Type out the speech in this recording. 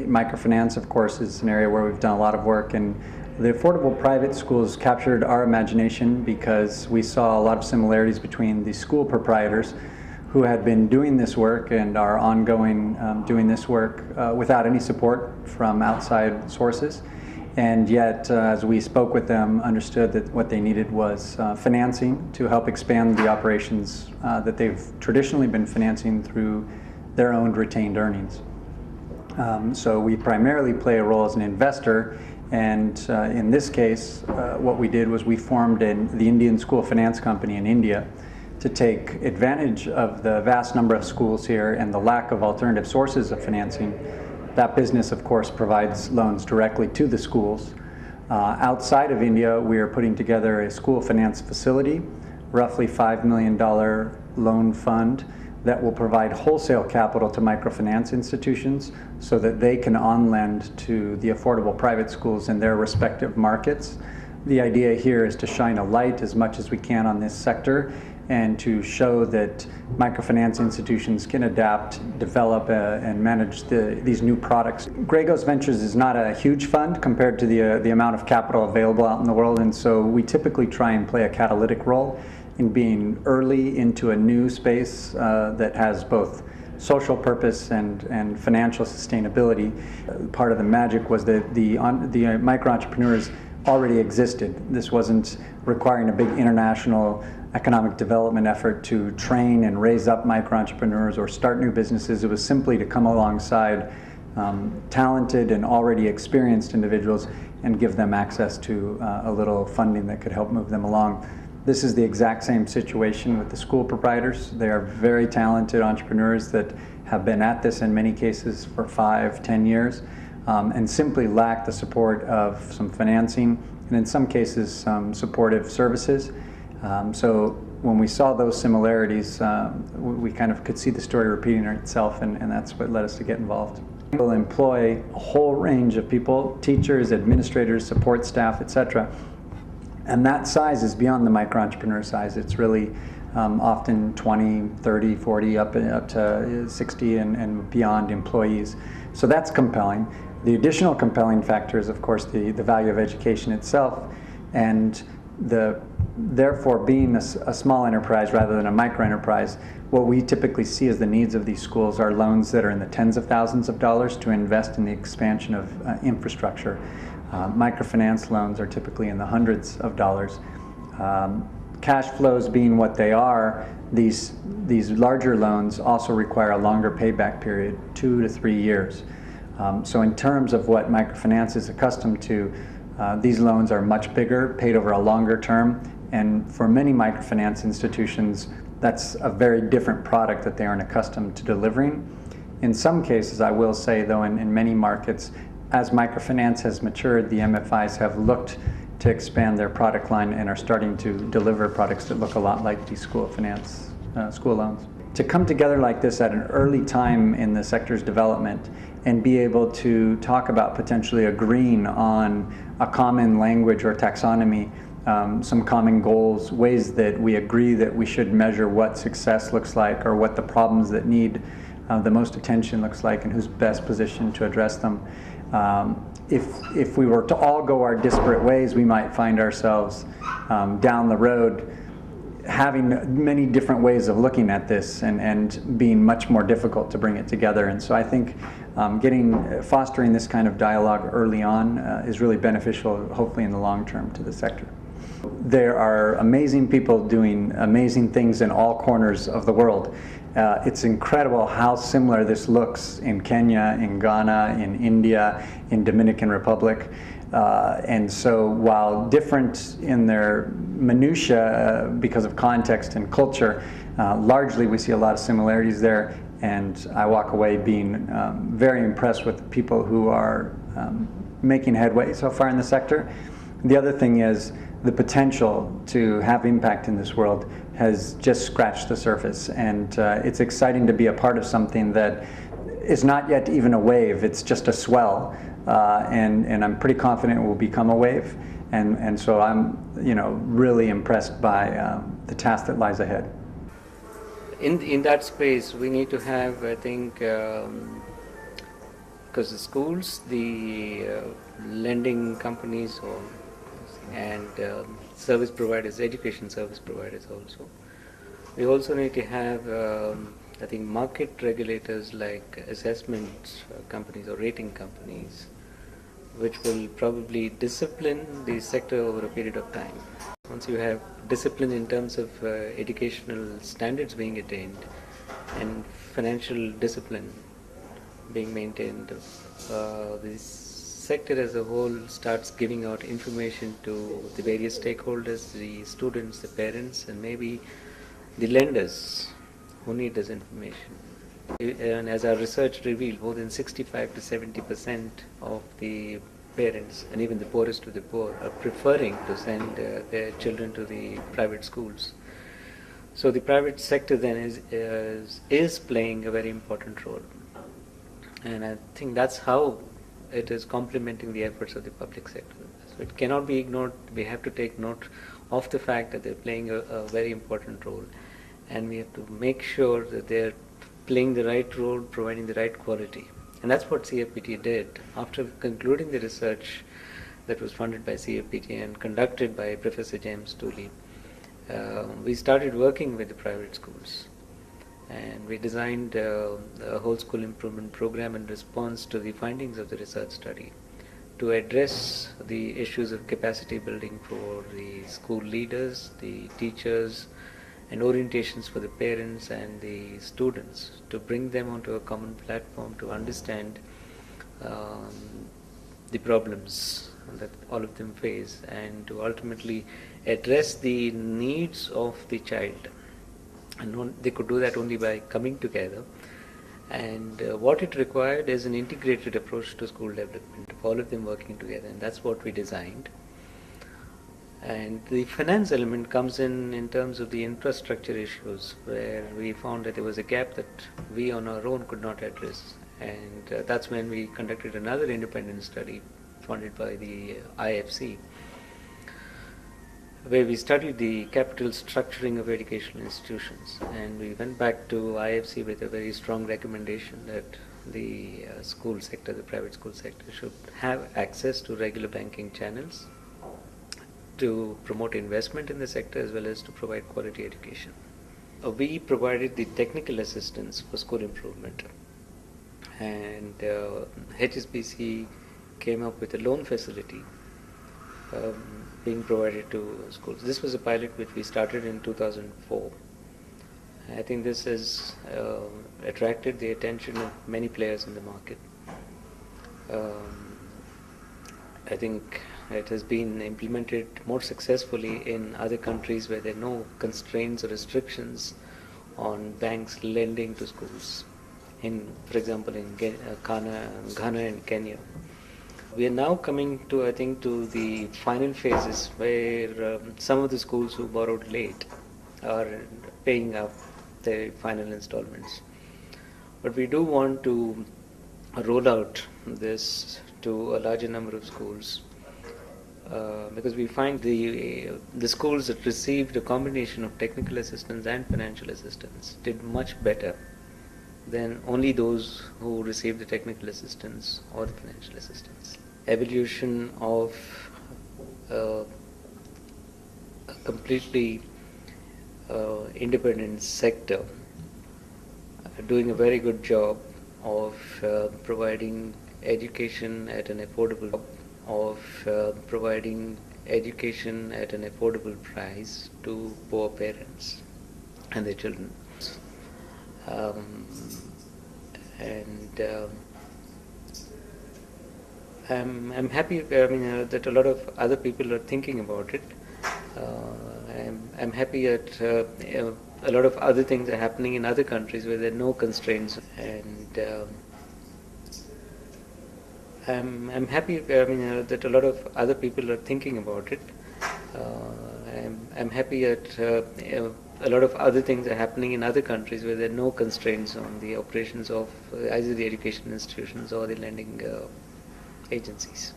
Microfinance, of course, is an area where we've done a lot of work, and the affordable private schools captured our imagination because we saw a lot of similarities between the school proprietors who had been doing this work and are ongoing doing this work without any support from outside sources. And yet, as we spoke with them, understood that what they needed was financing to help expand the operations that they've traditionally been financing through their own retained earnings. So we primarily play a role as an investor, and in this case, what we did was we formed the Indian School Finance Company in India to take advantage of the vast number of schools here and the lack of alternative sources of financing. That business, of course, provides loans directly to the schools. Outside of India, we are putting together a school finance facility, roughly $5 million loan fund that will provide wholesale capital to microfinance institutions so that they can on-lend to the affordable private schools in their respective markets. The idea here is to shine a light as much as we can on this sector and to show that microfinance institutions can adapt, develop, and manage these new products. Grey Ventures is not a huge fund compared to the amount of capital available out in the world, and so we typically try and play a catalytic role in being early into a new space that has both social purpose and financial sustainability. Part of the magic was that the micro-entrepreneurs already existed. This wasn't requiring a big international economic development effort to train and raise up micro-entrepreneurs or start new businesses. It was simply to come alongside talented and already experienced individuals and give them access to a little funding that could help move them along. This is the exact same situation with the school proprietors. They are very talented entrepreneurs that have been at this in many cases for 5, 10 years and simply lack the support of some financing and in some cases some supportive services. So when we saw those similarities, we kind of could see the story repeating itself, and that's what led us to get involved. We'll employ a whole range of people, teachers, administrators, support staff, etc. And that size is beyond the micro-entrepreneur size. It's really often 20, 30, 40, up to 60 and beyond employees. So that's compelling. The additional compelling factor is, of course, the value of education itself, and therefore being a small enterprise rather than a micro-enterprise, what we typically see as the needs of these schools are loans that are in the tens of thousands of dollars to invest in the expansion of infrastructure. Microfinance loans are typically in the hundreds of dollars. Cash flows being what they are, these larger loans also require a longer payback period, 2 to 3 years. So in terms of what microfinance is accustomed to, these loans are much bigger, paid over a longer term, and for many microfinance institutions, that's a very different product that they aren't accustomed to delivering. In some cases, I will say though, in many markets, as microfinance has matured, the MFIs have looked to expand their product line and are starting to deliver products that look a lot like these school loans. To come together like this at an early time in the sector's development and be able to talk about potentially agreeing on a common language or taxonomy, some common goals, ways that we agree that we should measure what success looks like or what the problems that need the most attention looks like and who's best positioned to address them. If we were to all go our disparate ways, we might find ourselves down the road having many different ways of looking at this and being much more difficult to bring it together. And so I think fostering this kind of dialogue early on is really beneficial, hopefully in the long term, to the sector. There are amazing people doing amazing things in all corners of the world. It's incredible how similar this looks in Kenya, in Ghana, in India, in Dominican Republic. And so while different in their minutiae because of context and culture, largely we see a lot of similarities there, and I walk away being very impressed with the people who are making headway so far in the sector. The other thing is the potential to have impact in this world has just scratched the surface, and it's exciting to be a part of something that is not yet even a wave, it's just a swell, and I'm pretty confident it will become a wave, and so I'm really impressed by the task that lies ahead. In that space we need to have, I think, because the schools, the lending companies, and service providers, education service providers also. We also need to have, I think, market regulators like assessment companies or rating companies, which will probably discipline the sector over a period of time. Once you have discipline in terms of educational standards being attained and financial discipline being maintained, the sector as a whole starts giving out information to the various stakeholders, the students, the parents, and maybe the lenders who need this information. And as our research revealed, more than 65 to 70% of the parents, and even the poorest of the poor, are preferring to send their children to the private schools. So the private sector then is playing a very important role, and I think that's how it is complementing the efforts of the public sector. So it cannot be ignored. We have to take note of the fact that they're playing a very important role, and we have to make sure that they're playing the right role, providing the right quality. And that's what CFPT did. After concluding the research that was funded by CFPT and conducted by Professor James Tooley, we started working with the private schools. And we designed a whole school improvement program in response to the findings of the research study to address the issues of capacity building for the school leaders, the teachers, and orientations for the parents and the students, to bring them onto a common platform to understand the problems that all of them face, and to ultimately address the needs of the child. And they could do that only by coming together. And what it required is an integrated approach to school development, of all of them working together, and that's what we designed. And the finance element comes in terms of the infrastructure issues, where we found that there was a gap that we on our own could not address. And that's when we conducted another independent study funded by the IFC, where we studied the capital structuring of educational institutions. And we went back to IFC with a very strong recommendation that the school sector, the private school sector, should have access to regular banking channels to promote investment in the sector as well as to provide quality education. We provided the technical assistance for school improvement, and HSBC came up with a loan facility being provided to schools. This was a pilot which we started in 2004. I think this has attracted the attention of many players in the market. I think it has been implemented more successfully in other countries where there are no constraints or restrictions on banks lending to schools. For example, in Ghana and Kenya. We are now coming to, I think, to the final phases where some of the schools who borrowed late are paying up their final installments. But we do want to roll out this to a larger number of schools, because we find the schools that received a combination of technical assistance and financial assistance did much better than only those who received the technical assistance or the financial assistance. Evolution of a completely independent sector doing a very good job of providing education at an affordable price to poor parents and their children. I'm happy that a lot of other people are thinking about it. I'm happy that a lot of other things are happening in other countries where there are no constraints, and I'm happy that a lot of other people are thinking about it. I'm happy that a lot of other things are happening in other countries where there are no constraints on the operations of either the education institutions or the lending agencies.